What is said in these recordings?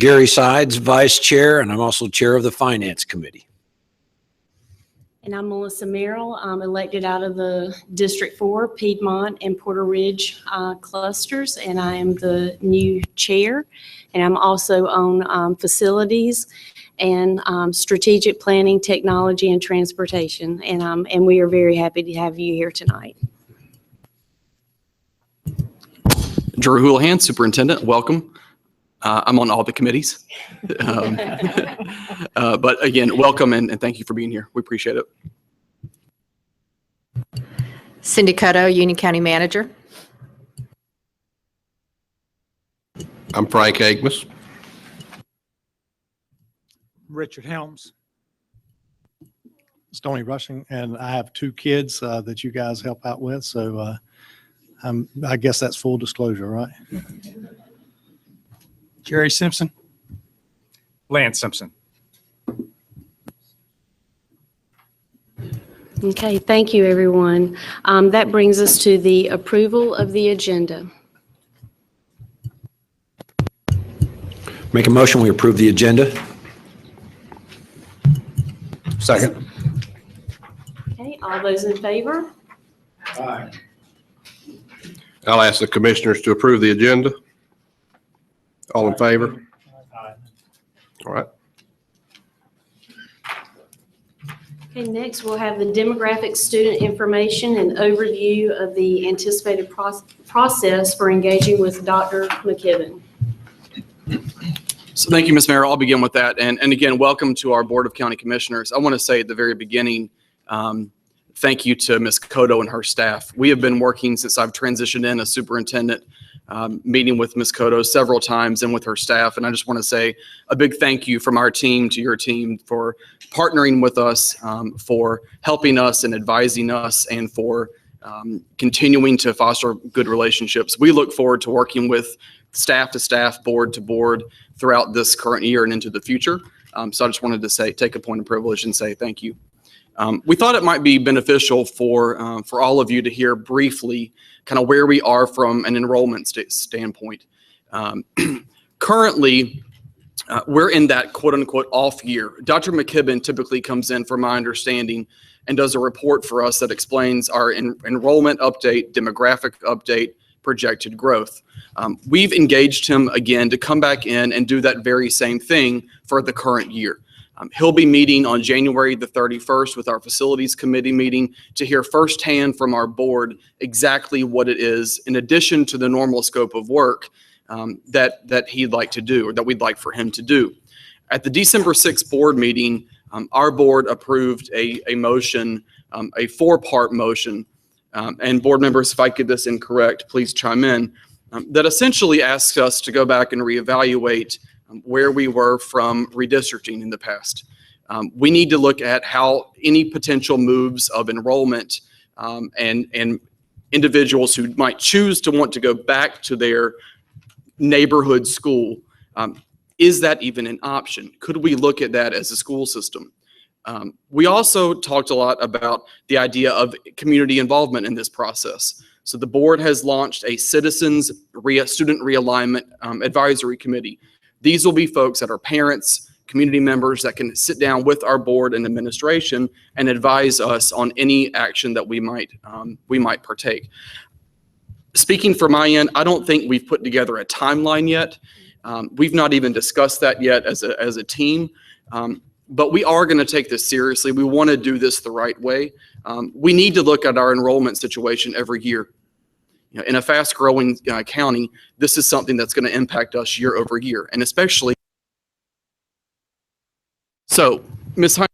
Gary Sides, Vice Chair, and I'm also Chair of the Finance Committee. And I'm Melissa Merrill. I'm elected out of the District 4, Piedmont, and Porter Ridge clusters, and I am the new chair. And I'm also on facilities and strategic planning, technology, and transportation. And we are very happy to have you here tonight. Drew Houlihan, Superintendent, welcome. I'm on all the committees. But again, welcome and thank you for being here. We appreciate it. Cindy Cutto, Union County Manager. I'm Frank Agnes. Richard Helms. Stoney Rushing, and I have 2 kids that you guys help out with, so I guess that's full disclosure, right? Jerry Simpson. Lance Simpson. Okay, thank you, everyone. That brings us to the approval of the agenda. Make a motion, we approve the agenda. Second. Okay, all those in favor? Aye. I'll ask the commissioners to approve the agenda. All in favor? Aye. All right. Okay, next we'll have the demographic student information and overview of the anticipated process for engaging with Dr. McKibben. So thank you, Ms. Mayor. I'll begin with that. And again, welcome to our Board of County Commissioners. I want to say at the very beginning, thank you to Ms. Cotto and her staff. We have been working since I've transitioned in as superintendent, meeting with Ms. Cotto several times and with her staff. And I just want to say a big thank you from our team to your team for partnering with us, for helping us and advising us, and for continuing to foster good relationships. We look forward to working with staff to staff, board to board throughout this current year and into the future. So I just wanted to take a point of privilege and say thank you. We thought it might be beneficial for all of you to hear briefly kind of where we are from an enrollment standpoint. Currently, we're in that quote unquote off year. Dr. McKibben typically comes in, from my understanding, and does a report for us that explains our enrollment update, demographic update, projected growth. We've engaged him again to come back in and do that very same thing for the current year. He'll be meeting on January the 31st with our facilities committee meeting to hear firsthand from our board exactly what it is, in addition to the normal scope of work that he'd like to do, or that we'd like for him to do. At the December 6th board meeting, our board approved a motion, a 4-part motion, and board members, if I get this incorrect, please chime in, that essentially asks us to go back and reevaluate where we were from redistricting in the past. We need to look at how any potential moves of enrollment and individuals who might choose to want to go back to their neighborhood school, is that even an option? Could we look at that as a school system? We also talked a lot about the idea of community involvement in this process. So the board has launched a citizens student realignment advisory committee. These will be folks that are parents, community members that can sit down with our board and administration and advise us on any action that we might partake. Speaking for my end, I don't think we've put together a timeline yet. We've not even discussed that yet as a team. But we are going to take this seriously. We want to do this the right way. We need to look at our enrollment situation every year. You know, in a fast-growing county, this is something that's going to impact us year over year, and especially. So, Ms. Hines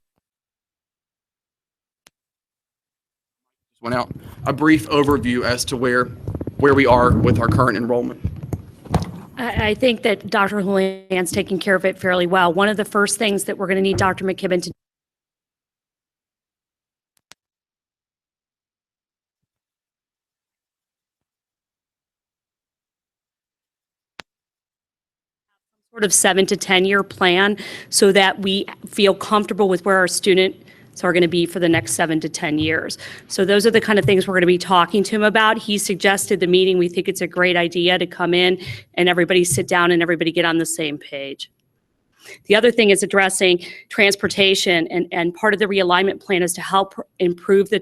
went out a brief overview as to where we are with our current enrollment. I think that Dr. Houlihan's taking care of it fairly well. One of the first things that we're going to need Dr. McKibben to sort of 7 to 10 year plan so that we feel comfortable with where our students are going to be for the next 7 to 10 years. So those are the kind of things we're going to be talking to him about. He suggested the meeting. We think it's a great idea to come in and everybody sit down and everybody get on the same page. The other thing is addressing transportation, and part of the realignment plan is to help improve the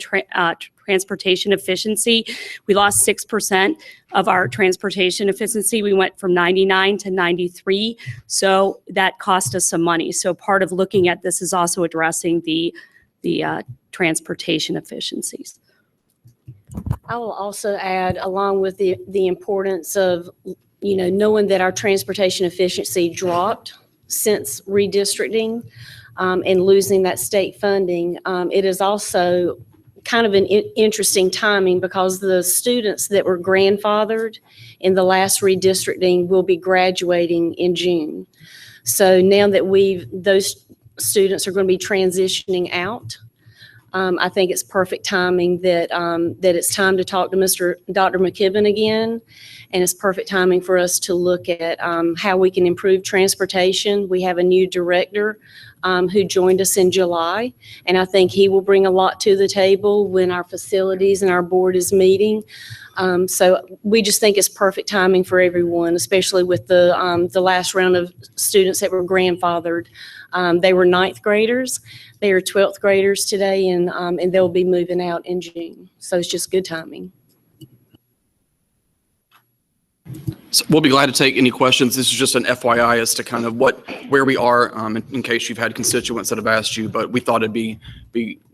transportation efficiency. We lost 6% of our transportation efficiency. We went from 99 to 93, so that cost us some money. So part of looking at this is also addressing the transportation efficiencies. I will also add, along with the importance of, knowing that our transportation efficiency dropped since redistricting and losing that state funding, it is also kind of an interesting timing because the students that were grandfathered in the last redistricting will be graduating in June. So now that those students are going to be transitioning out, I think it's perfect timing that it's time to talk to Dr. McKibben again, and it's perfect timing for us to look at how we can improve transportation. We have a new director who joined us in July, and I think he will bring a lot to the table when our facilities and our board is meeting. So we just think it's perfect timing for everyone, especially with the last round of students that were grandfathered. They were 9th graders. They are 12th graders today, and they'll be moving out in June. So it's just good timing. So we'll be glad to take any questions. This is just an FYI as to kind of where we are in case you've had constituents that have asked you, but we thought it'd be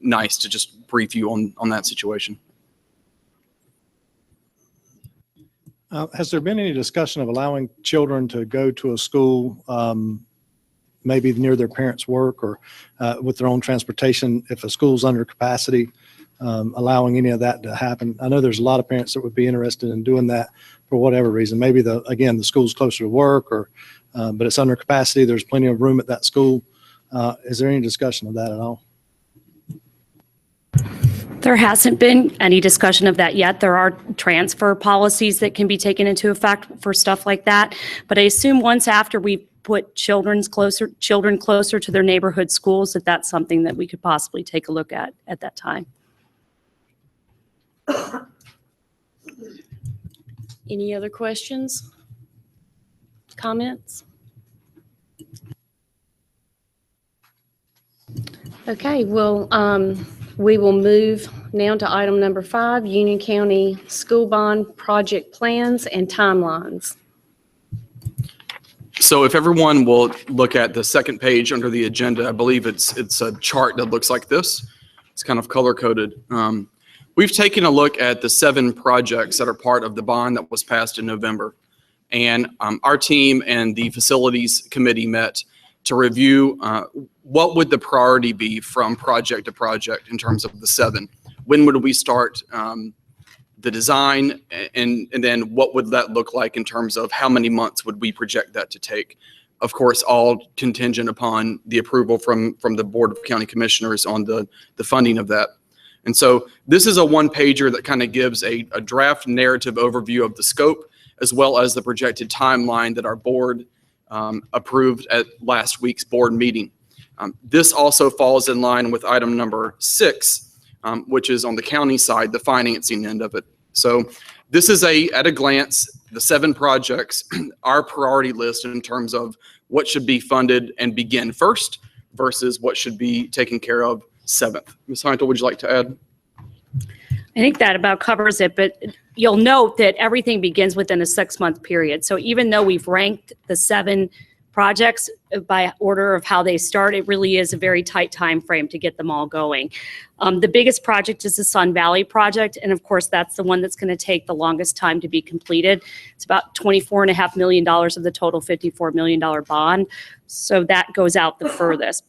nice to just brief you on that situation. Has there been any discussion of allowing children to go to a school maybe near their parents' work or with their own transportation if a school's under capacity, allowing any of that to happen? I know there's a lot of parents that would be interested in doing that for whatever reason. Maybe the school's closer to work but it's under capacity. There's plenty of room at that school. Is there any discussion of that at all? There hasn't been any discussion of that yet. There are transfer policies that can be taken into effect for stuff like that. But I assume once after we put children closer to their neighborhood schools, that's something that we could possibly take a look at that time. Any other questions? Comments? Okay, well, we will move now to item number 5, Union County School Bond Project Plans and Timelines. So if everyone will look at the second page under the agenda, I believe it's a chart that looks like this. It's kind of color coded. We've taken a look at the 7 projects that are part of the bond that was passed in November. And our team and the facilities committee met to review what would the priority be from project to project in terms of the 7. When would we start the design, and then what would that look like in terms of how many months would we project that to take? Of course, all contingent upon the approval from the Board of County Commissioners on the funding of that. And so this is a one-pager that kind of gives a draft narrative overview of the scope, as well as the projected timeline that our board approved at last week's board meeting. This also falls in line with item number 6, which is on the county side, the financing end of it. So this is at a glance, the 7 projects, our priority list in terms of what should be funded and begin first versus what should be taken care of 7th. Ms. Heintel, would you like to add? I think that about covers it, but you'll note that everything begins within a 6-month period. So even though we've ranked the 7 projects by order of how they start, it really is a very tight time frame to get them all going. The biggest project is the Sun Valley project, and of course that's the one that's going to take the longest time to be completed. It's about $24.5 million of the total $54 million bond, so that goes out the furthest.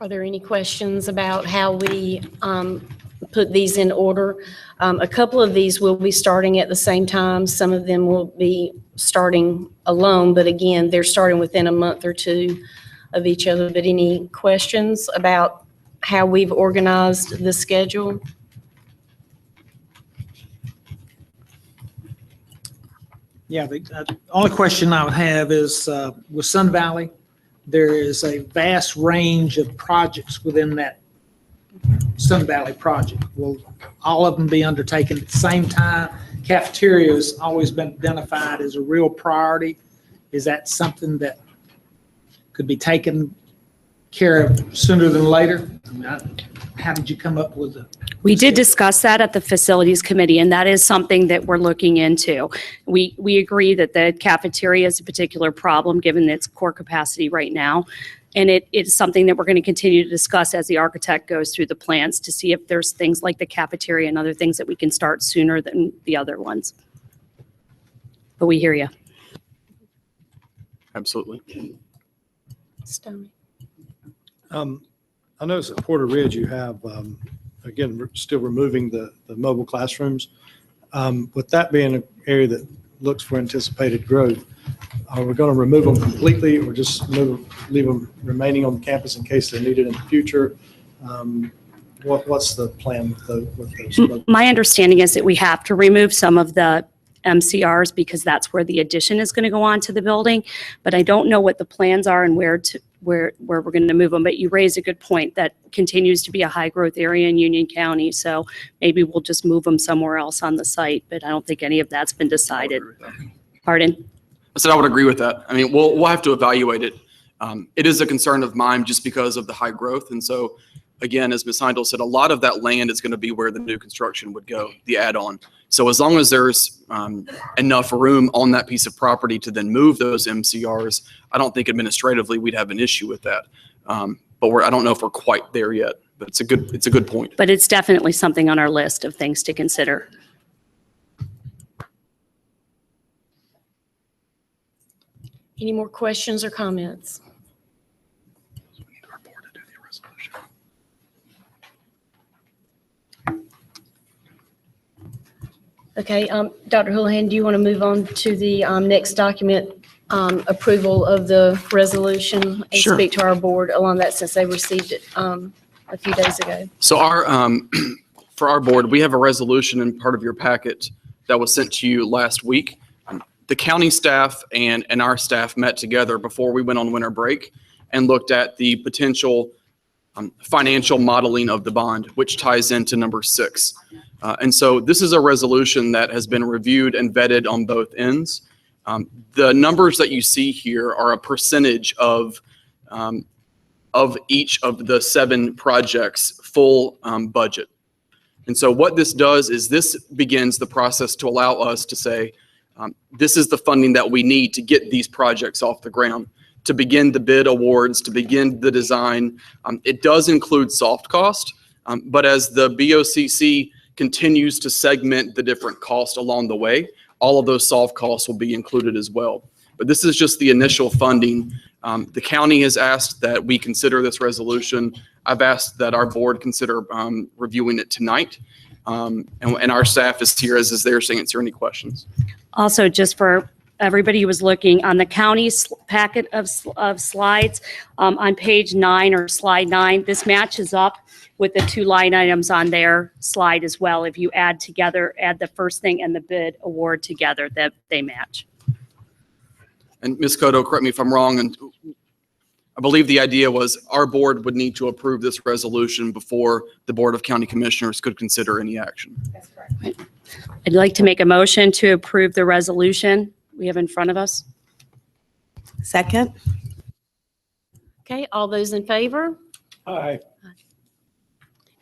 Are there any questions about how we put these in order? A couple of these will be starting at the same time. Some of them will be starting alone, but again, they're starting within a month or 2 of each other. But any questions about how we've organized the schedule? Yeah, the only question I would have is with Sun Valley, there is a vast range of projects within that Sun Valley project. Will all of them be undertaken at the same time? Cafeteria has always been identified as a real priority. Is that something that could be taken care of sooner than later? I mean, how did you come up with it? We did discuss that at the facilities committee, and that is something that we're looking into. We agree that the cafeteria is a particular problem given its core capacity right now. And it's something that we're going to continue to discuss as the architect goes through the plans to see if there's things like the cafeteria and other things that we can start sooner than the other ones. But we hear you. Absolutely. Stoney. I noticed at Porter Ridge, you have, again, we're still removing the mobile classrooms. With that being an area that looks for anticipated growth, are we going to remove them completely or just leave them remaining on campus in case they're needed in the future? What's the plan with those? My understanding is that we have to remove some of the MCRs because that's where the addition is going to go on to the building. But I don't know what the plans are and where we're going to move them. But you raise a good point. That continues to be a high growth area in Union County. So maybe we'll just move them somewhere else on the site. But I don't think any of that's been decided. Pardon? I said I would agree with that. I mean, we'll have to evaluate it. It is a concern of mine just because of the high growth. And so, again, as Ms. Heindel said, a lot of that land is going to be where the new construction would go, the add-on. So as long as there's enough room on that piece of property to then move those MCRs, I don't think administratively we'd have an issue with that. But I don't know if we're quite there yet. But it's a good point. But it's definitely something on our list of things to consider. Any more questions or comments? Okay, Dr. Houlihan, do you want to move on to the next document, approval of the resolution and Sure. speak to our board along that since they received it a few days ago? So for our board, we have a resolution in part of your packet that was sent to you last week. The county staff and our staff met together before we went on winter break and looked at the potential financial modeling of the bond, which ties into number 6. And so this is a resolution that has been reviewed and vetted on both ends. The numbers that you see here are a percentage of each of the 7 projects' full budget. And so what this does is this begins the process to allow us to say, this is the funding that we need to get these projects off the ground, to begin the bid awards, to begin the design. It does include soft cost, but as the BOCC continues to segment the different costs along the way, all of those soft costs will be included as well. But this is just the initial funding. The county has asked that we consider this resolution. I've asked that our board consider reviewing it tonight. And our staff is here as is there to answer any questions. Also, just for everybody who was looking on the county's packet of slides, on page 9 or slide 9, this matches up with the 2 line items on their slide as well. If you add the first thing and the bid award together, that they match. And Ms. Cotto, correct me if I'm wrong, and I believe the idea was our board would need to approve this resolution before the Board of County Commissioners could consider any action. That's correct. I'd like to make a motion to approve the resolution we have in front of us. Second. Okay, all those in favor? Aye.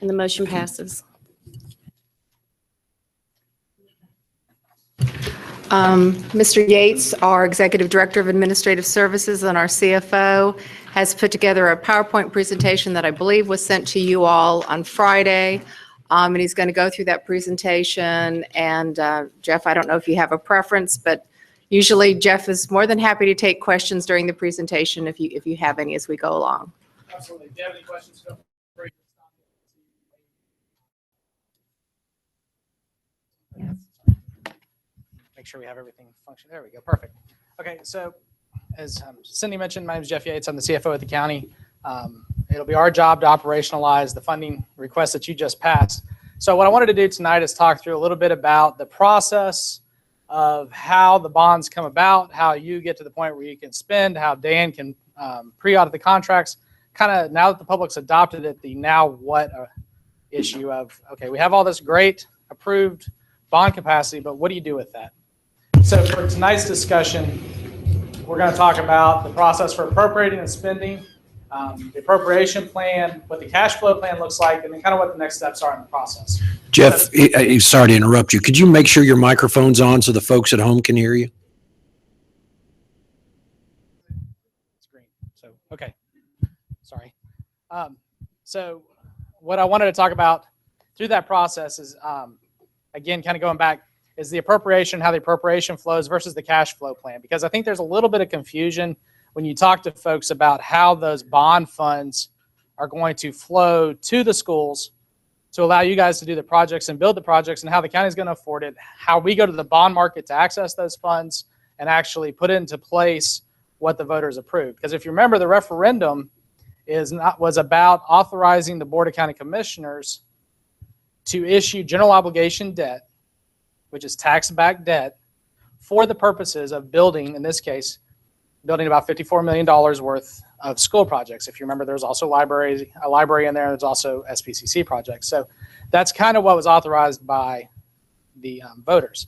And the motion passes. Mr. Yates, our Executive Director of Administrative Services and our CFO, has put together a PowerPoint presentation that I believe was sent to you all on Friday. And he's going to go through that presentation. And Jeff, I don't know if you have a preference, but usually Jeff is more than happy to take questions during the presentation if you have any as we go along. Absolutely. Do you have any questions? Feel free to stop. Make sure we have everything functioning. There we go. Perfect. Okay, so as Cindy mentioned, my name is Jeff Yates. I'm the CFO at the county. It'll be our job to operationalize the funding request that you just passed. So what I wanted to do tonight is talk through a little bit about the process of how the bonds come about, how you get to the point where you can spend, how Dan can pre-audit the contracts, kind of now that the public's adopted it, the now what issue of, okay, we have all this great approved bond capacity, but what do you do with that? So for tonight's discussion, we're going to talk about the process for appropriating and spending, the appropriation plan, what the cash flow plan looks like, and then kind of what the next steps are in the process. Jeff, sorry to interrupt you. Could you make sure your microphone's on so the folks at home can hear you? Screen. So, okay. Sorry. So what I wanted to talk about through that process is, again, kind of going back, is the appropriation, how the appropriation flows versus the cash flow plan. Because I think there's a little bit of confusion when you talk to folks about how those bond funds are going to flow to the schools to allow you guys to do the projects and build the projects, and how the county is going to afford it, how we go to the bond market to access those funds and actually put into place what the voters approved. Because if you remember, the referendum was about authorizing the Board of County Commissioners to issue general obligation debt, which is tax-backed debt, for the purposes of building, in this case, building about $54 million worth of school projects. If you remember, there's also a library in there, and there's also SPCC projects. So that's kind of what was authorized by the voters.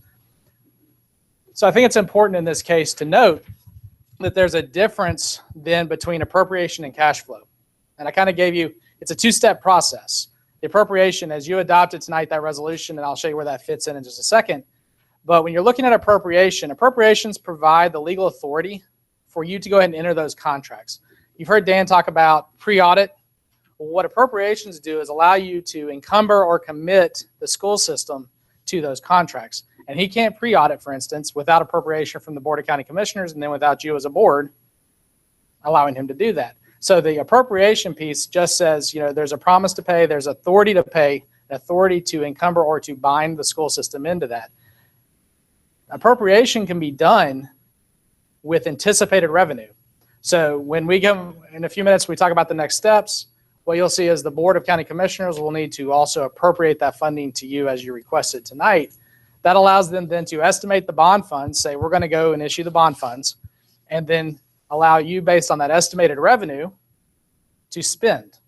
So I think it's important in this case to note that there's a difference then between appropriation and cash flow. And I kind of gave you, it's a two-step process. The appropriation, as you adopted tonight, that resolution, and I'll show you where that fits in just a second. But when you're looking at appropriations provide the legal authority for you to go ahead and enter those contracts. You've heard Dan talk about pre-audit. What appropriations do is allow you to encumber or commit the school system to those contracts. And he can't pre-audit, for instance, without appropriation from the Board of County Commissioners, and then without you as a board allowing him to do that. So the appropriation piece just says, you know, there's a promise to pay, there's authority to pay, authority to encumber or to bind the school system into that. Appropriation can be done with anticipated revenue. So when we go in a few minutes, we talk about the next steps, what you'll see is the Board of County Commissioners will need to also appropriate that funding to you as you requested tonight. That allows them then to estimate the bond funds, say we're going to go and issue the bond funds, and then allow you, based on that estimated revenue, to spend.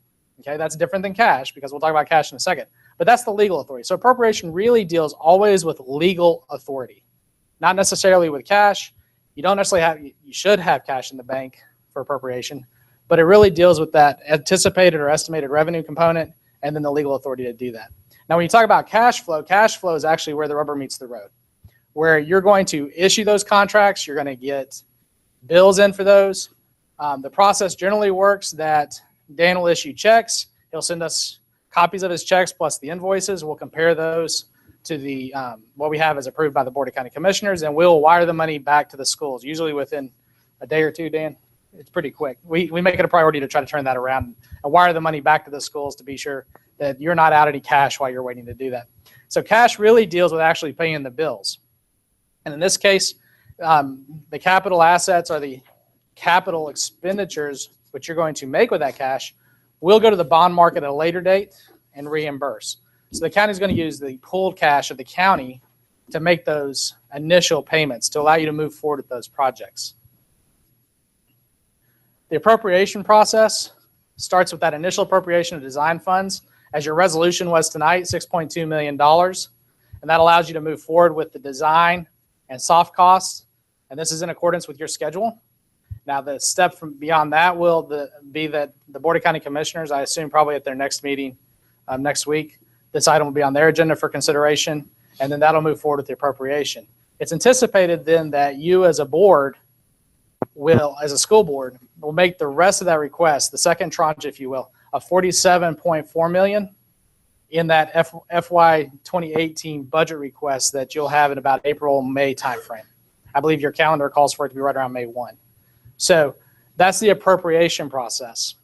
Okay, that's different than cash, because we'll talk about cash in a second. But that's the legal authority. So appropriation really deals always with legal authority, not necessarily with cash. You don't necessarily have, you should have cash in the bank for appropriation, but it really deals with that anticipated or estimated revenue component and then the legal authority to do that. Now, when you talk about cash flow is actually where the rubber meets the road, where you're going to issue those contracts, you're going to get bills in for those. The process generally works that Dan will issue checks. He'll send us copies of his checks plus the invoices. We'll compare those to the what we have as approved by the Board of County Commissioners, and we'll wire the money back to the schools, usually within a day or two, Dan. It's pretty quick. We make it a priority to try to turn that around and wire the money back to the schools to be sure that you're not out any cash while you're waiting to do that. So cash really deals with actually paying the bills. And in this case, the capital assets are the capital expenditures which you're going to make with that cash. We'll go to the bond market at a later date and reimburse. So the county is going to use the pooled cash of the county to make those initial payments to allow you to move forward with those projects. The appropriation process starts with that initial appropriation of design funds, as your resolution was tonight, $6.2 million. And that allows you to move forward with the design and soft costs. And this is in accordance with your schedule. Now, the step from beyond that will be that the Board of County Commissioners, I assume probably at their next meeting next week, this item will be on their agenda for consideration, and then that'll move forward with the appropriation. It's anticipated then that you as a board will, as a school board, will make the rest of that request, the second tranche, if you will, of $47.4 million in that FY 2018 budget request that you'll have in about April, May timeframe. I believe your calendar calls for it to be right around May 1. So that's the appropriation process.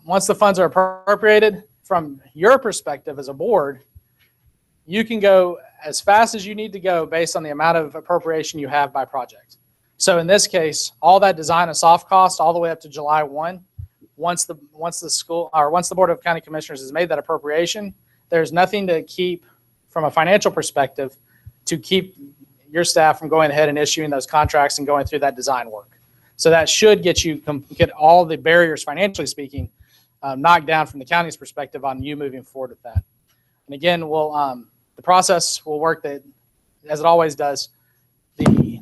Once the funds are appropriated, from your perspective as a board, you can go as fast as you need to go based on the amount of appropriation you have by project. So in this case, all that design and soft cost all the way up to July 1, once the Board of County Commissioners has made that appropriation, there's nothing to keep from a financial perspective to keep your staff from going ahead and issuing those contracts and going through that design work. So that should get all the barriers, financially speaking, knocked down from the county's perspective on you moving forward with that. And again, the process will work as it always does. The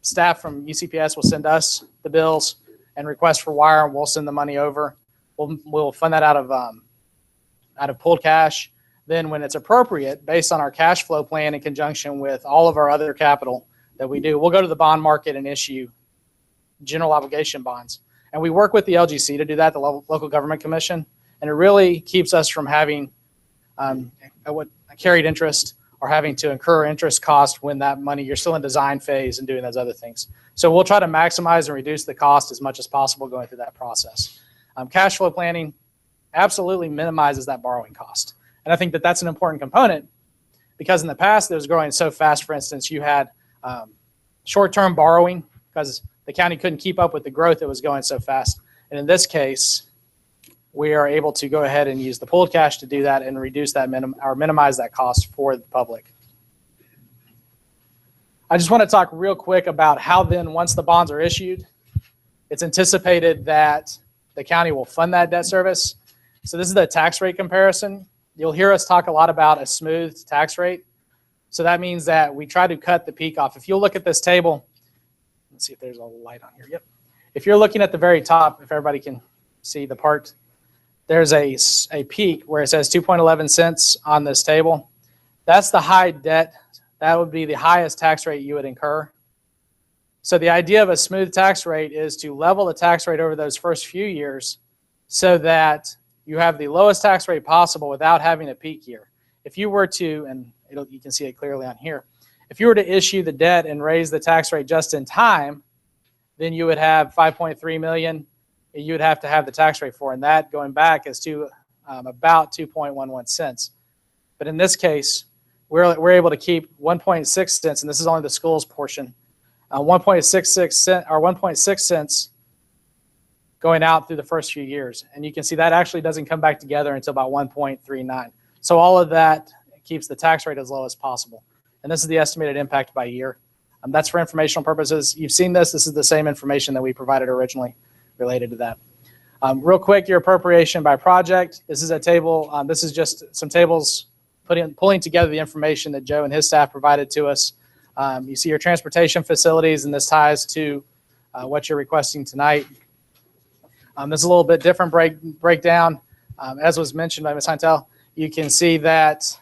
staff from UCPS will send us the bills and request for wire, and we'll send the money over. We'll fund that out of pooled cash. Then when it's appropriate, based on our cash flow plan in conjunction with all of our other capital that we do, we'll go to the bond market and issue general obligation bonds. And we work with the LGC to do that, the Local Government Commission, and it really keeps us from having what carried interest or having to incur interest cost when that money, you're still in design phase and doing those other things. So we'll try to maximize and reduce the cost as much as possible going through that process. Cash flow planning absolutely minimizes that borrowing cost. And I think that that's an important component because in the past it was growing so fast. For instance, you had short-term borrowing because the county couldn't keep up with the growth that was going so fast. And in this case, we are able to go ahead and use the pooled cash to do that and reduce that or minimize that cost for the public. I just want to talk real quick about how then once the bonds are issued, it's anticipated that the county will fund that debt service. So this is the tax rate comparison. You'll hear us talk a lot about a smooth tax rate. So that means that we try to cut the peak off. If you'll look at this table, let's see if there's a light on here. Yep. If you're looking at the very top, if everybody can see the part, there's a peak where it says 2.11 cents on this table. That's the high debt. That would be the highest tax rate you would incur. So the idea of a smooth tax rate is to level the tax rate over those first few years so that you have the lowest tax rate possible without having a peak year. If you were to, and you can see it clearly on here, if you were to issue the debt and raise the tax rate just in time, then you would have 5.3 million you would have to have the tax rate for, and that going back is to about 2.11 cents. But in this case, we're able to keep 1.6 cents, and this is only the schools portion, 1.6 cents going out through the first few years. And you can see that actually doesn't come back together until about 1.39. So all of that keeps the tax rate as low as possible. And this is the estimated impact by year. That's for informational purposes. You've seen this. This is the same information that we provided originally related to that. Real quick, your appropriation by project. This is a table. This is just some tables pulling together the information that Joe and his staff provided to us. You see your transportation facilities, and this ties to what you're requesting tonight. This is a little bit different breakdown. As was mentioned by Ms. Heintel, you can see that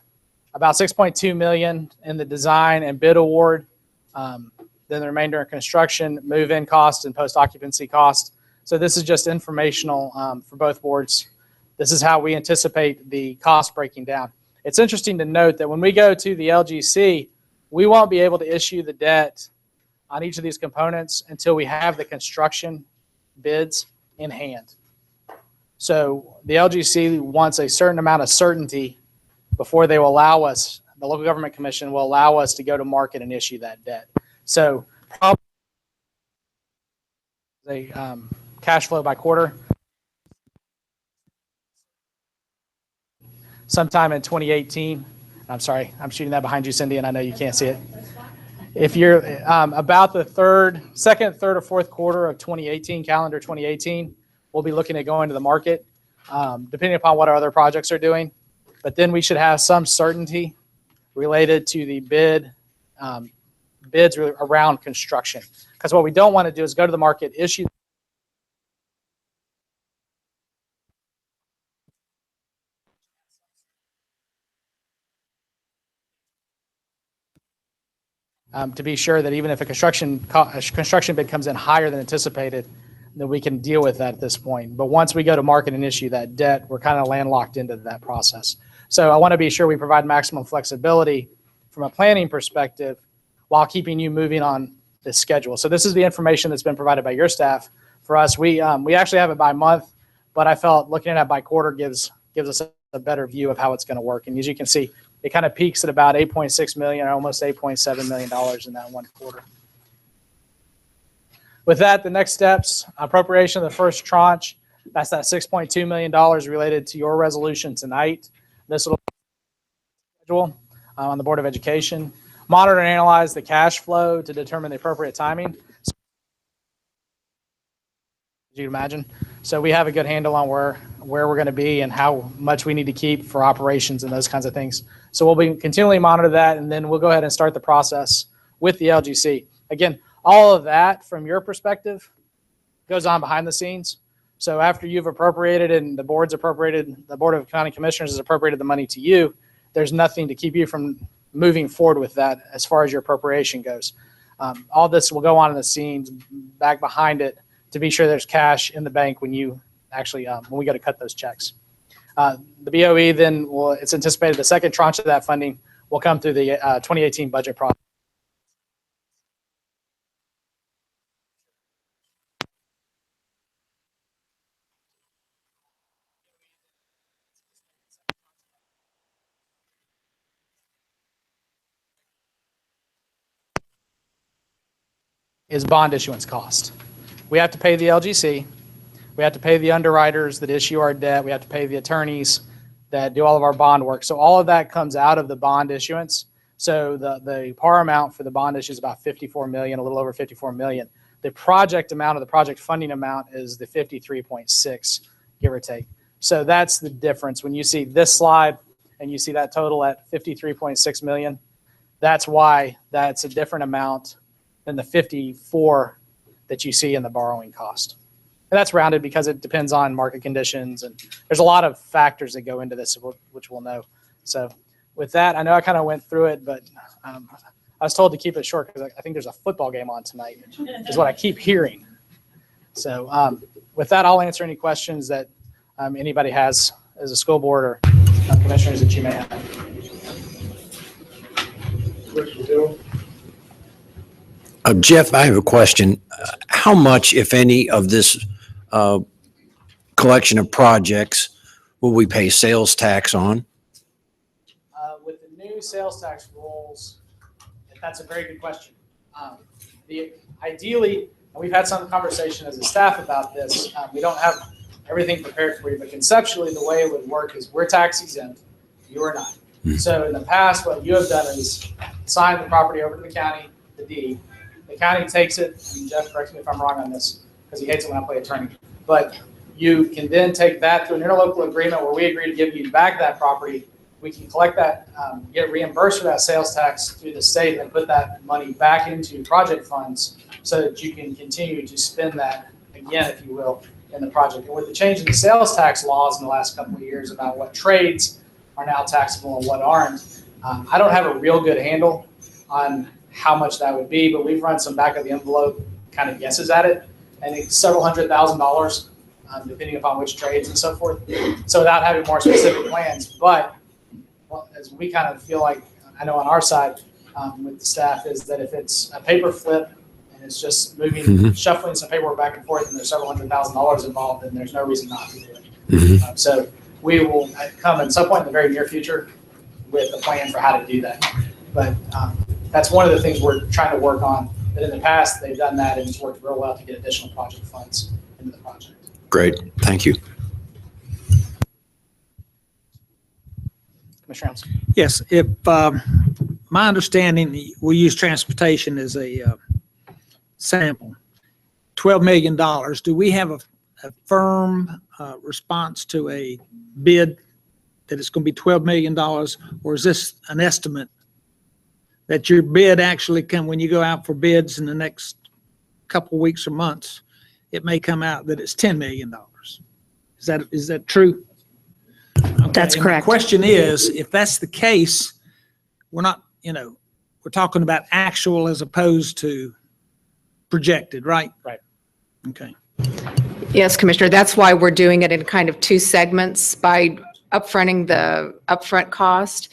about 6.2 million in the design and bid award. Then the remainder in construction, move-in cost, and post-occupancy cost. So this is just informational for both boards. This is how we anticipate the cost breaking down. It's interesting to note that when we go to the LGC, we won't be able to issue the debt on each of these components until we have the construction bids in hand. So the LGC wants a certain amount of certainty before they will allow us, the Local Government Commission will allow us to go to market and issue that debt. So probably cash flow by quarter. Sometime in 2018. I'm sorry, I'm shooting that behind you, Cindy, and I know you can't see it. If you're about the second, third, or fourth quarter of 2018, calendar 2018, we'll be looking at going to the market, depending upon what our other projects are doing. But then we should have some certainty related to the bids around construction. Because what we don't want to do is go to the market, issue to be sure that even if a construction bid comes in higher than anticipated, then we can deal with that at this point. But once we go to market and issue that debt, we're kind of landlocked into that process. So I want to be sure we provide maximum flexibility from a planning perspective while keeping you moving on the schedule. So this is the information that's been provided by your staff. For us, we actually have it by month, but I felt looking at it by quarter gives us a better view of how it's going to work. And as you can see, it kind of peaks at about 8.6 million or almost $8.7 million in that one quarter. With that, the next steps, appropriation of the first tranche, that's that $6.2 million related to your resolution tonight. This will schedule on the Board of Education. Monitor and analyze the cash flow to determine the appropriate timing. as you'd imagine. So we have a good handle on where we're going to be and how much we need to keep for operations and those kinds of things. So we'll be continually monitor that, and then we'll go ahead and start the process with the LGC. Again, all of that from your perspective goes on behind the scenes. So after you've appropriated and the board of county commissioners has appropriated the money to you, there's nothing to keep you from moving forward with that as far as your appropriation goes. All this will go on in the scenes back behind it to be sure there's cash in the bank when you actually, when we go to cut those checks. The BOE then it's anticipated the second tranche of that funding will come through the 2018 budget process. Is bond issuance cost. We have to pay the LGC. We have to pay the underwriters that issue our debt. We have to pay the attorneys that do all of our bond work. So all of that comes out of the bond issuance. So the par amount for the bond issue is about 54 million, a little over 54 million. The project amount of the project funding amount is the 53.6, give or take. So that's the difference. When you see this slide and you see that total at 53.6 million, that's why that's a different amount than the 54 that you see in the borrowing cost. And that's rounded because it depends on market conditions, and there's a lot of factors that go into this, which we'll know. So with that, I know I kind of went through it, but I was told to keep it short because I think there's a football game on tonight, is what I keep hearing. So with that, I'll answer any questions that anybody has as a school board or commissioners that you may have. Jeff, I have a question. How much, if any, of this collection of projects will we pay sales tax on? With the new sales tax rules, that's a very good question. Ideally, we've had some conversation as a staff about this. We don't have everything prepared for you, but conceptually, the way it would work is we're tax exempt, you are not. So in the past, what you have done is sign the property over to the county, the deed. The county takes it, and Jeff, correct me if I'm wrong on this, because he hates it when I play attorney, but you can then take that to an interlocal agreement where we agree to give you back that property. We can collect that, get reimbursed for that sales tax through the state, and put that money back into project funds so that you can continue to spend that again, if you will, in the project. And with the change in the sales tax laws in the last couple of years about what trades are now taxable and what aren't, I don't have a real good handle on how much that would be, but we've run some back of the envelope kind of guesses at it, and it's several $100,000, depending upon which trades and so forth. So without having more specific plans, but as we kind of feel like, I know on our side with the staff, is that if it's a paper flip and it's just moving, shuffling some paperwork back and forth, and there's several $100,000 involved, then there's no reason not to do it. So we will come at some point in the very near future with a plan for how to do that. But that's one of the things we're trying to work on. That in the past, they've done that, and it's worked real well to get additional project funds into the project. Great, thank you. Commissioner Helms. Yes, if my understanding, we use transportation as a sample. $12 million. Do we have a firm response to a bid that it's going to be $12 million, or is this an estimate that your bid actually come when you go out for bids in the next couple of weeks or months? It may come out that it's $10 million. Is that true? Okay. That's And correct. My question is, if that's the case, we're not, we're talking about actual as opposed to projected, right? Right. Okay. Yes, Commissioner, that's why we're doing it in kind of two segments by upfronting the upfront cost,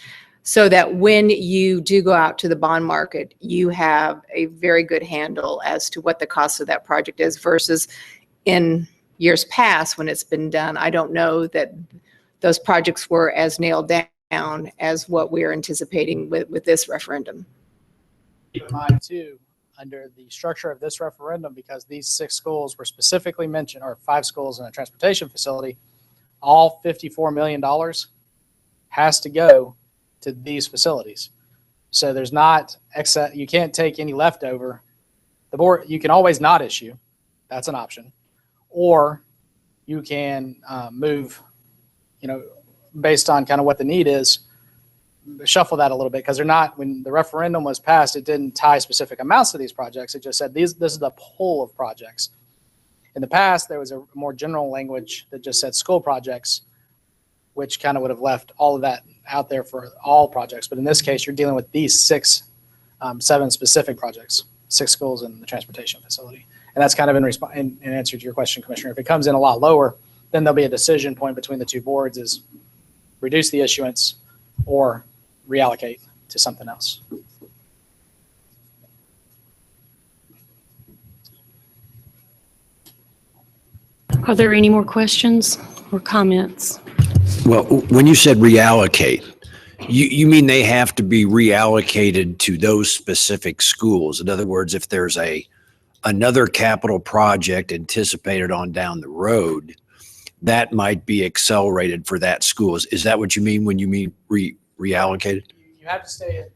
so that when you do go out to the bond market, you have a very good handle as to what the cost of that project is versus in years past when it's been done. I don't know that those projects were as nailed down as what we're anticipating with this referendum. Keep in mind too, under the structure of this referendum, because these 6 schools were specifically mentioned, or 5 schools in a transportation facility, all $54 million has to go to these facilities. So there's not excess, you can't take any leftover. The board, you can always not issue, that's an option. or you can move, based on kind of what the need is, shuffle that a little bit, because they're not, when the referendum was passed, it didn't tie specific amounts to these projects. It just said this is the pool of projects. In the past, there was a more general language that just said school projects, which kind of would have left all of that out there for all projects. But in this case, you're dealing with these 7 specific projects, 6 schools and the transportation facility. And that's kind of in answer to your question, Commissioner. If it comes in a lot lower, then there'll be a decision point between the two boards, is reduce the issuance or reallocate to something else. Are there any more questions or comments? Well, when you said reallocate, you mean they have to be reallocated to those specific schools? In other words, if there's another capital project anticipated on down the road, that might be accelerated for that school. Is that what you mean when you mean reallocated? You have to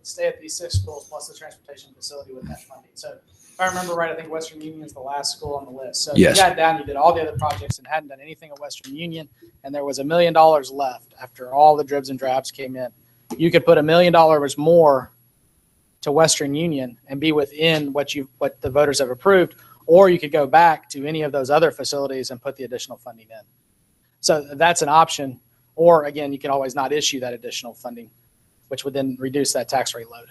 stay at these 6 schools plus the transportation facility with that funding. So if I remember right, I think Western Union is the last school on the list. So Yes. you got down, you did all the other projects and hadn't done anything at Western Union, and there was $1 million left after all the dribs and drabs came in. You could put $1 million more to Western Union and be within what the voters have approved, or you could go back to any of those other facilities and put the additional funding in. So that's an option. Or again, you can always not issue that additional funding, which would then reduce that tax rate load.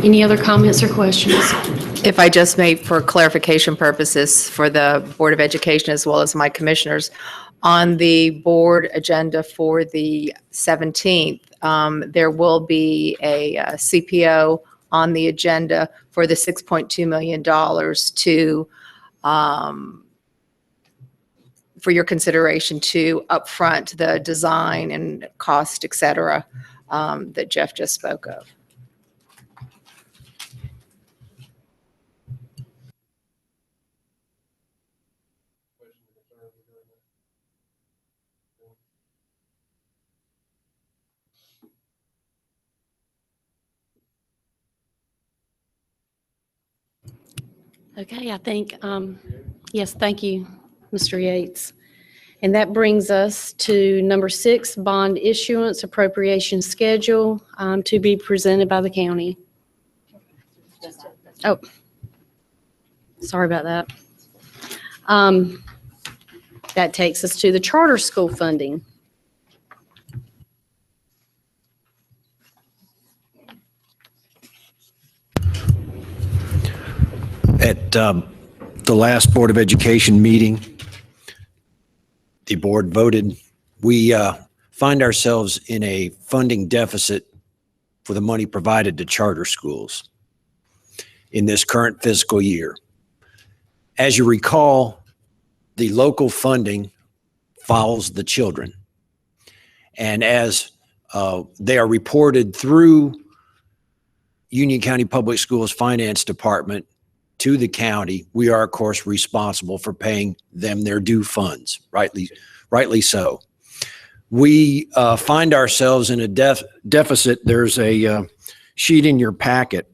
Any other comments or questions? If I just may, for clarification purposes for the Board of Education as well as my commissioners, on the board agenda for the 17th, there will be a CPO on the agenda for the $6.2 million to, for your consideration to upfront the design and cost, et cetera, that Jeff just spoke of. Okay, I think, yes, thank you, Mr. Yates. And that brings us to number 6, bond issuance appropriation schedule to be presented by the county. Oh, sorry about that. That takes us to the charter school funding. At the last Board of Education meeting, the board voted, we find ourselves in a funding deficit for the money provided to charter schools in this current fiscal year. As you recall, the local funding follows the children. And as they are reported through Union County Public Schools Finance Department to the county, we are, of course, responsible for paying them their due funds, rightly so. We find ourselves in a deficit. There's a sheet in your packet,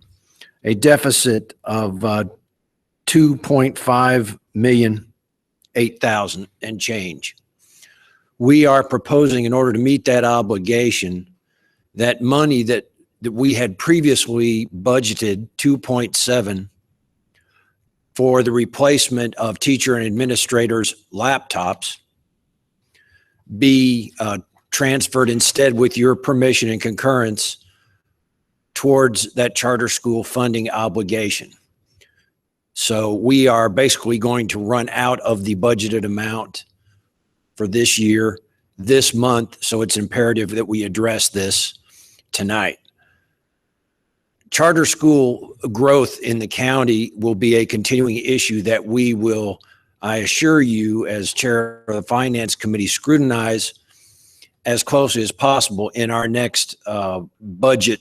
a deficit of $2.5 million, 8,000 and change. We are proposing, in order to meet that obligation, that money that we had previously budgeted 2.7 for the replacement of teacher and administrators' laptops be transferred instead, with your permission and concurrence, towards that charter school funding obligation. So we are basically going to run out of the budgeted amount for this year, this month, so it's imperative that we address this tonight. Charter school growth in the county will be a continuing issue that we will, I assure you, as chair of the Finance Committee, scrutinize as closely as possible in our next budget.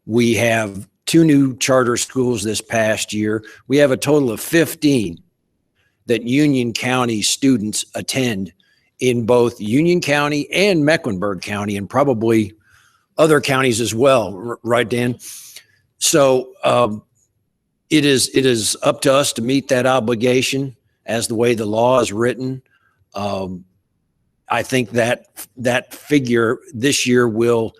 We have 2 new charter schools this past year. We have a total of 15 that Union County students attend in both Union County and Mecklenburg County, and probably other counties as well, right, Dan? So it is up to us to meet that obligation as the way the law is written. I think that figure this year will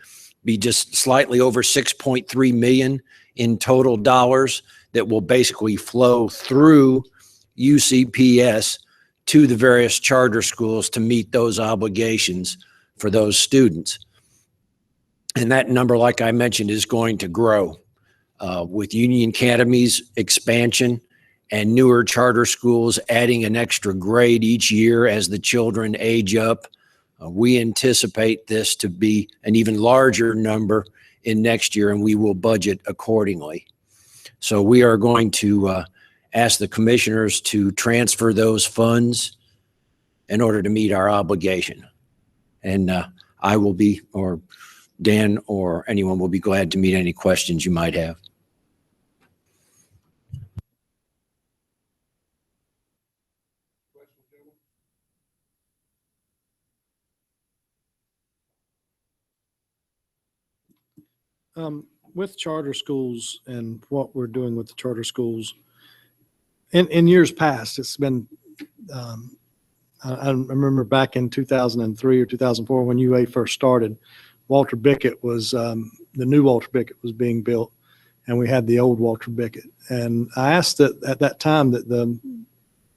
be just slightly over 6.3 million in total dollars that will basically flow through UCPS to the various charter schools to meet those obligations for those students. And that number, like I mentioned, is going to grow with Union Academy's expansion and newer charter schools adding an extra grade each year as the children age up. We anticipate this to be an even larger number in next year, and we will budget accordingly. So we are going to ask the commissioners to transfer those funds in order to meet our obligation. And I will be, or Dan or anyone will be glad to meet any questions you might have. With charter schools and what we're doing with the charter schools, in years past, it's been, I remember back in 2003 or 2004 when UA first started, Walter Bickett was, the new Walter Bickett was being built, and we had the old Walter Bickett. And I asked that at that time that the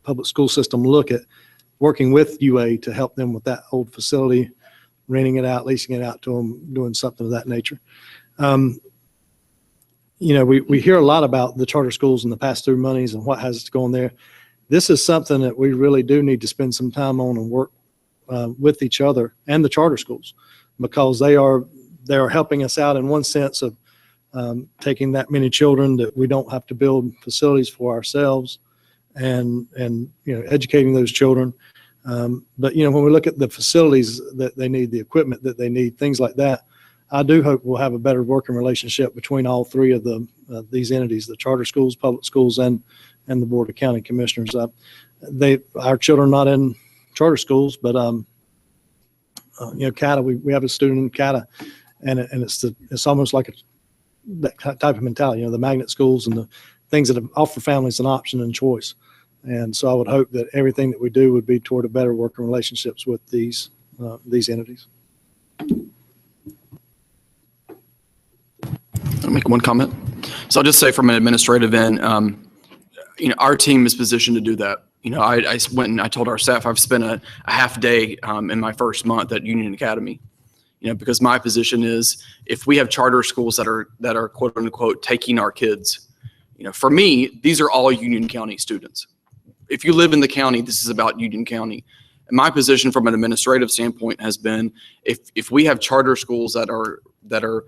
public school system look at working with UA to help them with that old facility, renting it out, leasing it out to them, doing something of that nature. You know, we hear a lot about the charter schools and the pass-through monies and what has to go on there. This is something that we really do need to spend some time on and work with each other and the charter schools, because they are helping us out in one sense of taking that many children that we don't have to build facilities for ourselves, and you know, educating those children. But you know, when we look at the facilities that they need, the equipment that they need, things like that, I do hope we'll have a better working relationship between all three of these entities: the charter schools, public schools, and the Board of County Commissioners. Our children are not in charter schools, but you know, CATA, we have a student in CATA, and it's almost like that type of mentality, you know, the magnet schools and the things that offer families an option and choice. And so I would hope that everything that we do would be toward a better working relationships with these entities. I'll make one comment. So I'll just say from an administrative end, you know, our team is positioned to do that. You know, I went and I told our staff I've spent a half day in my first month at Union Academy, you know, because my position is if we have charter schools that are quote unquote taking our kids, you know, for me, these are all Union County students. If you live in the county, this is about Union County. And my position from an administrative standpoint has been if we have charter schools that are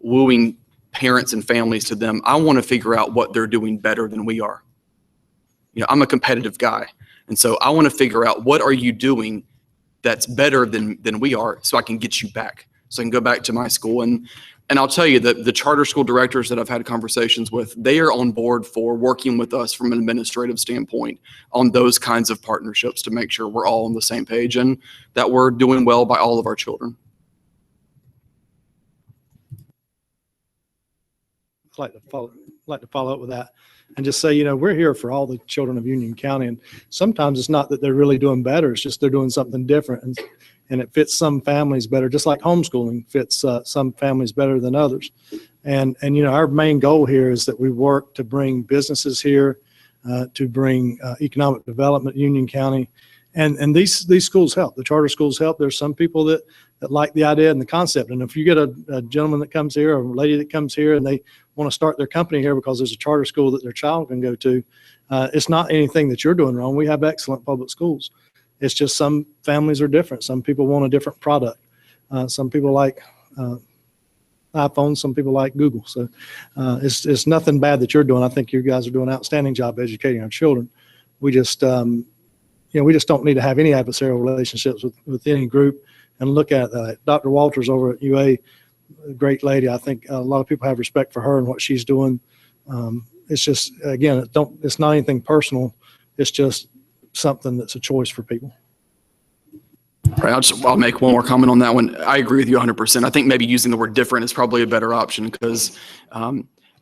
wooing parents and families to them, I want to figure out what they're doing better than we are. You know, I'm a competitive guy. And so I want to figure out what are you doing that's better than we are, so I can get you back. So I can go back to my school. And I'll tell you that the charter school directors that I've had conversations with, they are on board for working with us from an administrative standpoint on those kinds of partnerships to make sure we're all on the same page and that we're doing well by all of our children. I'd like to follow up with that and just say, you know, we're here for all the children of Union County, and sometimes it's not that they're really doing better, it's just they're doing something different, and it fits some families better, just like homeschooling fits some families better than others. And you know, our main goal here is that we work to bring businesses here, to bring economic development in Union County, and these schools help. The charter schools help. There's some people that like the idea and the concept, and if you get a gentleman that comes here or a lady that comes here and they want to start their company here because there's a charter school that their child can go to, it's not anything that you're doing wrong. We have excellent public schools. It's just some families are different. Some people want a different product. Some people like iPhones. Some people like Google. So it's nothing bad that you're doing. I think you guys are doing an outstanding job educating our children. We just, you know, we just don't need to have any adversarial relationships with any group and look at Dr. Walters over at UA, a great lady. I think a lot of people have respect for her and what she's doing. It's just, again, it's not anything personal. It's just something that's a choice for people. Right. I'll make one more comment on that one. I agree with you 100%. I think maybe using the word different is probably a better option because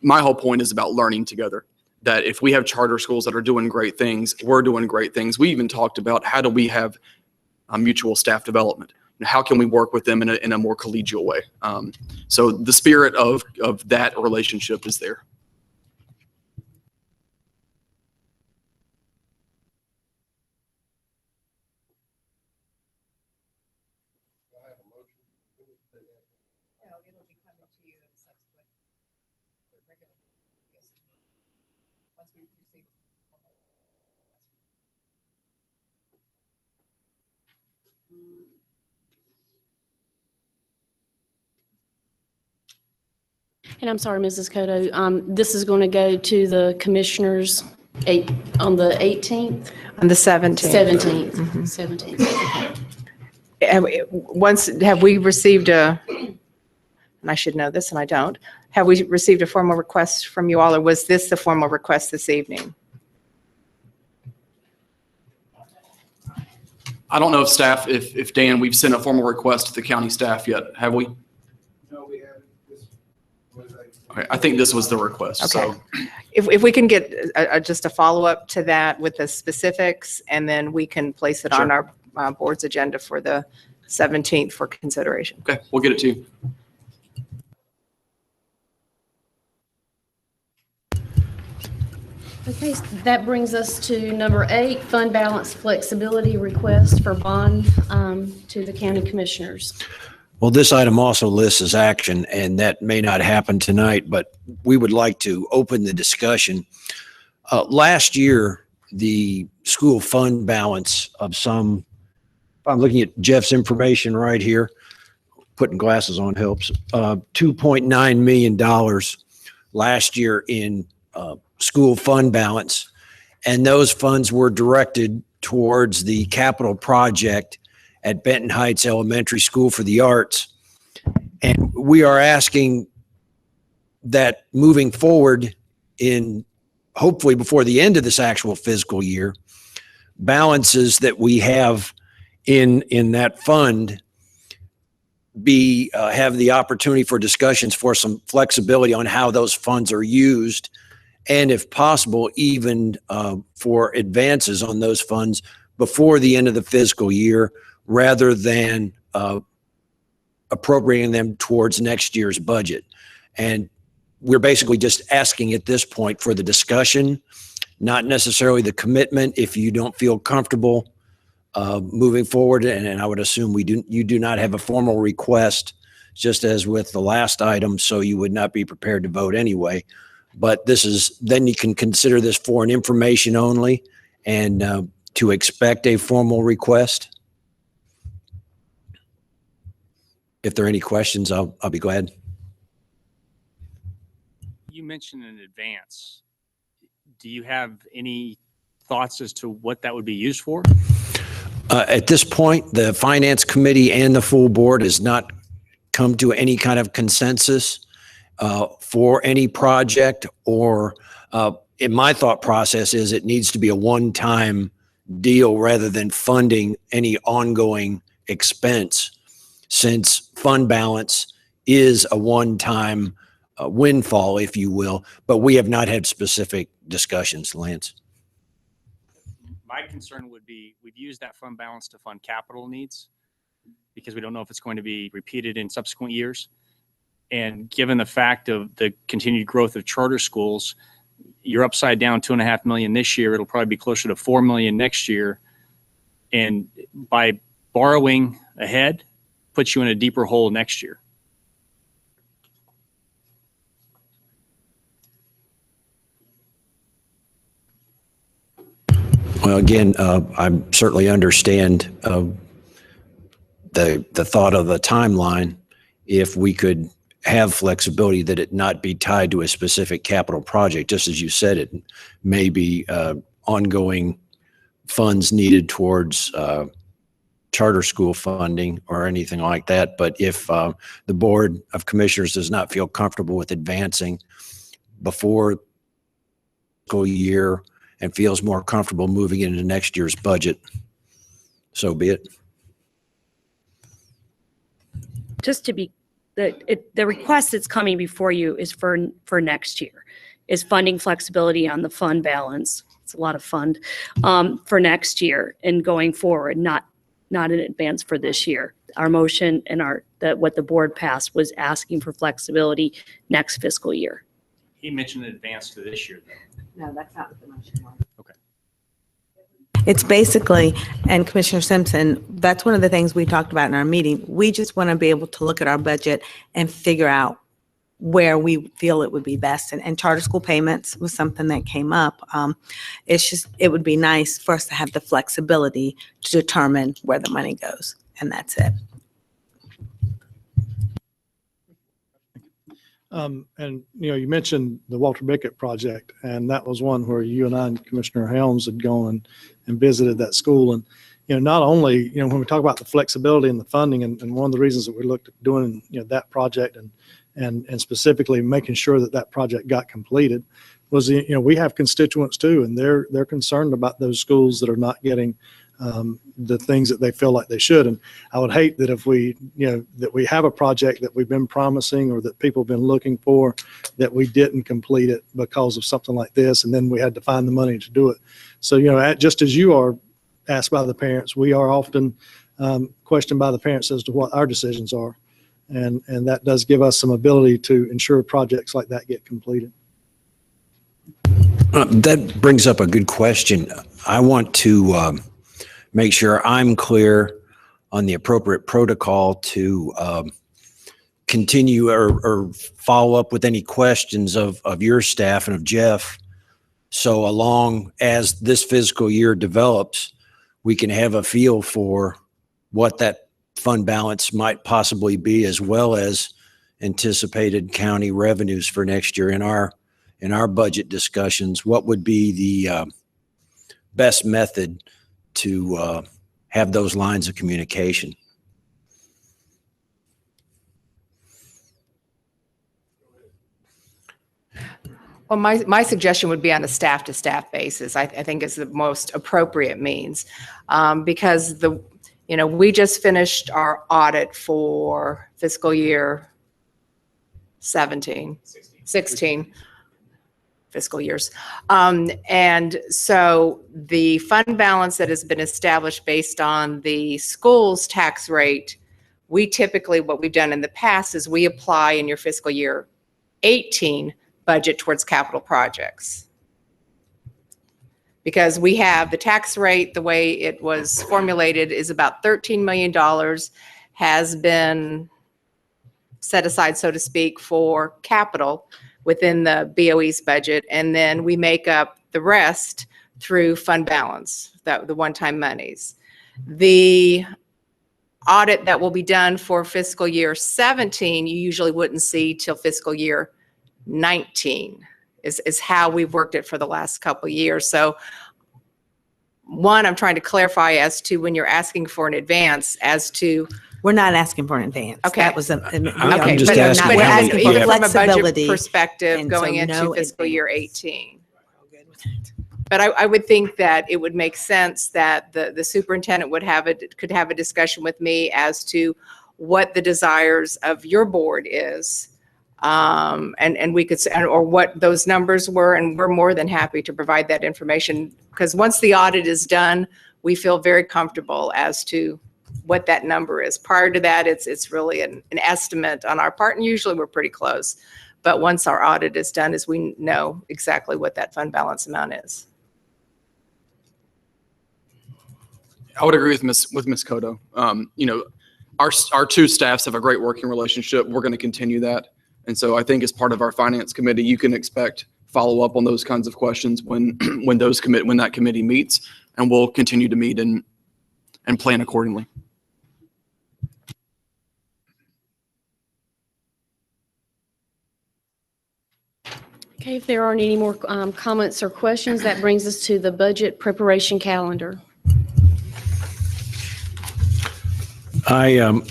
my whole point is about learning together. That if we have charter schools that are doing great things, we're doing great things. We even talked about how do we have mutual staff development? How can we work with them in a more collegial way? So the spirit of that relationship is there. And I'm sorry, Mrs. Cotto, this is going to go to the commissioners on the 18th? On the 17th. 17th. Have we received and I should know this and I don't, have we received a formal request from you all, or was this the formal request this evening? I don't know if staff, if Dan, we've sent a formal request to the county staff yet, have we? No, we haven't. Okay, I think this was the request, Okay. so. If we can get just a follow-up to that with the specifics, and then we can place it on Sure. our board's agenda for the 17th for consideration. Okay, we'll get it to you. Okay, so that brings us to number 8, fund balance flexibility request for bond to the county commissioners. Well, this item also lists as action, and that may not happen tonight, but we would like to open the discussion. Last year, the school fund balance of some, I'm looking at Jeff's information right here, putting glasses on helps, $2.9 million last year in school fund balance. And those funds were directed towards the capital project at Benton Heights Elementary School for the Arts. And we are asking that moving forward in hopefully before the end of this actual fiscal year, balances that we have in that fund be have the opportunity for discussions for some flexibility on how those funds are used, and if possible, even for advances on those funds before the end of the fiscal year, rather than appropriating them towards next year's budget. And we're basically just asking at this point for the discussion, not necessarily the commitment. If you don't feel comfortable moving forward, and I would assume you do not have a formal request, just as with the last item, so you would not be prepared to vote anyway. But this is, then you can consider this for an information only, and to expect a formal request. If there are any questions, I'll be glad. You mentioned in advance. Do you have any thoughts as to what that would be used for? At this point, the Finance Committee and the full board has not come to any kind of consensus for any project, or in my thought process is it needs to be a one-time deal rather than funding any ongoing expense, since fund balance is a one-time windfall, if you will, but we have not had specific discussions, Lance. My concern would be we've used that fund balance to fund capital needs because we don't know if it's going to be repeated in subsequent years. And given the fact of the continued growth of charter schools, you're upside down $2.5 million this year. It'll probably be closer to $4 million next year. And by borrowing ahead, puts you in a deeper hole next year. Well, again, I certainly understand the thought of the timeline. If we could have flexibility that it not be tied to a specific capital project, just as you said, it may be ongoing funds needed towards charter school funding or anything like that. But if the Board of Commissioners does not feel comfortable with advancing before school year and feels more comfortable moving into next year's budget, so be it. Just to be the request that's coming before you is for next year, is funding flexibility on the fund balance. It's a lot of fund for next year and going forward, not in advance for this year. Our motion and what the board passed was asking for flexibility next fiscal year. He mentioned an advance to this year, though. No, that's not what the motion was. It's basically, and Commissioner Simpson, that's one of the things we talked about in our meeting. We just want to be able to look at our budget and figure out where we feel it would be best. And charter school payments was something that came up. It would be nice for us to have the flexibility to determine where the money goes. And that's it. And, you mentioned the Walter Bickett project, and that was one where you and I and Commissioner Helms had gone and visited that school. And, not only, when we talk about the flexibility and the funding, and one of the reasons that we looked at doing, that project and specifically making sure that project got completed was, we have constituents too, and they're concerned about those schools that are not getting the things that they feel like they should. And I would hate that if we, that we have a project that we've been promising or that people have been looking for, that we didn't complete it because of something like this, and then we had to find the money to do it. So, just as you are asked by the parents, we are often questioned by the parents as to what our decisions are. And that does give us some ability to ensure projects like that get completed. That brings up a good question. I want to make sure I'm clear on the appropriate protocol to continue or follow up with any questions of your staff and of Jeff. So along as this fiscal year develops, we can have a feel for what that fund balance might possibly be, as well as anticipated county revenues for next year. In our budget discussions, what would be the best method to have those lines of communication? Well, my suggestion would be on a staff-to-staff basis. I think is the most appropriate means, because we just finished our audit for fiscal year 16 fiscal years. And so the fund balance that has been established based on the school's tax rate, we typically, what we've done in the past is we apply in your fiscal year 18 budget towards capital projects. Because we have the tax rate, the way it was formulated is about $13 million has been set aside, so to speak, for capital within the BOE's budget. And then we make up the rest through fund balance, the one-time monies. The audit that will be done for fiscal year 17, you usually wouldn't see till fiscal year 19 is how we've worked it for the last couple of years. So one, I'm trying to clarify as to when you're asking for an advance as to. We're not asking for an advance. Okay. That was I'm just but asking we're how asking we- for yeah. from a budget flexibility. perspective and going so into no fiscal year advance. 18. But I would think that it would make sense that the superintendent could have a discussion with me as to what the desires of your board is. And we could, or what those numbers were, and we're more than happy to provide that information, because once the audit is done, we feel very comfortable as to what that number is. Prior to that, it's really an estimate on our part, and usually we're pretty close. But once our audit is done, is we know exactly what that fund balance amount is. I would agree with Ms. Cotto. Our two staffs have a great working relationship. We're going to continue that. And so I think as part of our finance committee, you can expect follow up on those kinds of questions when that committee meets, and we'll continue to meet and plan accordingly. Okay, if there aren't any more comments or questions, that brings us to the budget preparation calendar. I am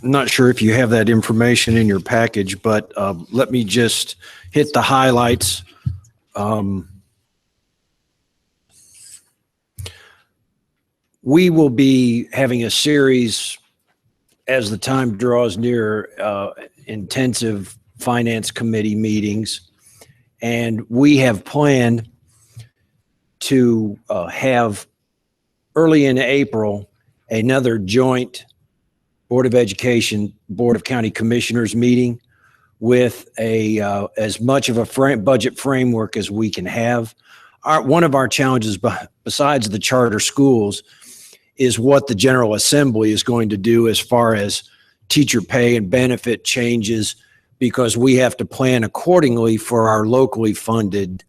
not sure if you have that information in your package, but let me just hit the highlights. We will be having a series as the time draws near intensive finance committee meetings. And we have planned to have early in April another joint Board of Education, Board of County Commissioners meeting with as much of a budget framework as we can have. One of our challenges, besides the charter schools, is what the General Assembly is going to do as far as teacher pay and benefit changes, because we have to plan accordingly for our locally funded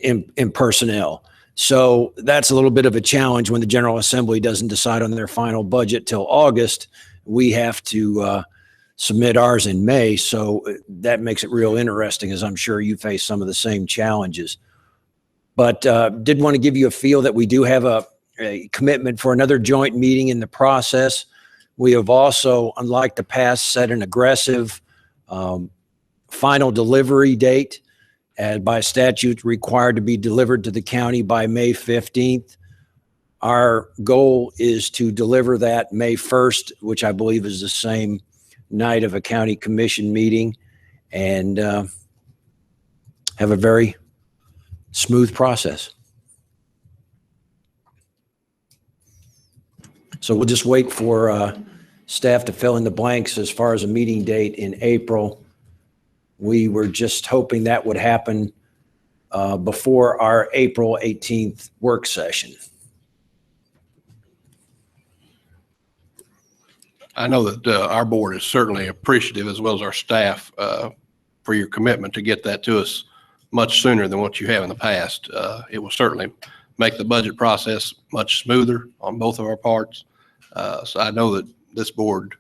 in personnel. So that's a little bit of a challenge when the General Assembly doesn't decide on their final budget till August. We have to submit ours in May. So that makes it real interesting, as I'm sure you face some of the same challenges. But did want to give you a feel that we do have a commitment for another joint meeting in the process. We have also, unlike the past, set an aggressive final delivery date, and by statute required to be delivered to the county by May 15th. Our goal is to deliver that May 1st, which I believe is the same night of a county commission meeting, and have a very smooth process. So we'll just wait for staff to fill in the blanks as far as a meeting date in April. We were just hoping that would happen before our April 18th work session. I know that our board is certainly appreciative, as well as our staff, for your commitment to get that to us much sooner than what you have in the past. It will certainly make the budget process much smoother on both of our parts. So I know that this board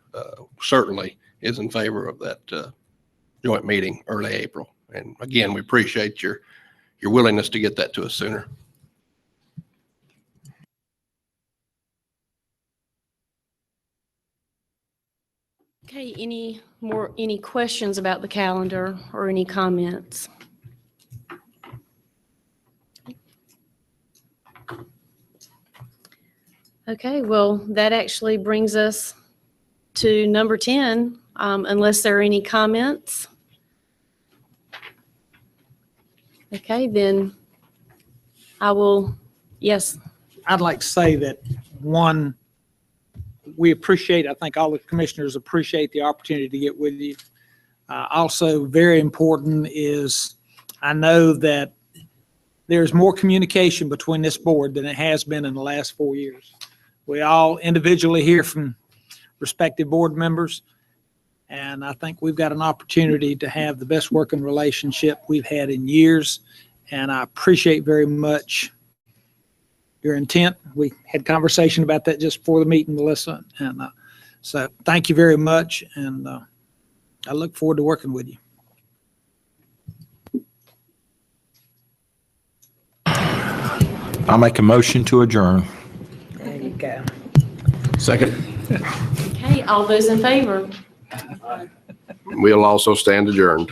certainly is in favor of that joint meeting early April. And again, we appreciate your willingness to get that to us sooner. Okay, any questions about the calendar or any comments? Okay, well, that actually brings us to number 10, unless there are any comments. Okay, then I will, yes. I'd like to say that, one, we appreciate, I think all the commissioners appreciate the opportunity to get with you. Also, very important is, I know that there's more communication between this board than it has been in the last 4 years. We all individually hear from respective board members, and I think we've got an opportunity to have the best working relationship we've had in years, and I appreciate very much your intent. We had conversation about that just before the meeting, Melissa, and so thank you very much, and I look forward to working with you. I'll make a motion to adjourn. There you go. Second. Okay, all those in favor? We'll also stand adjourned.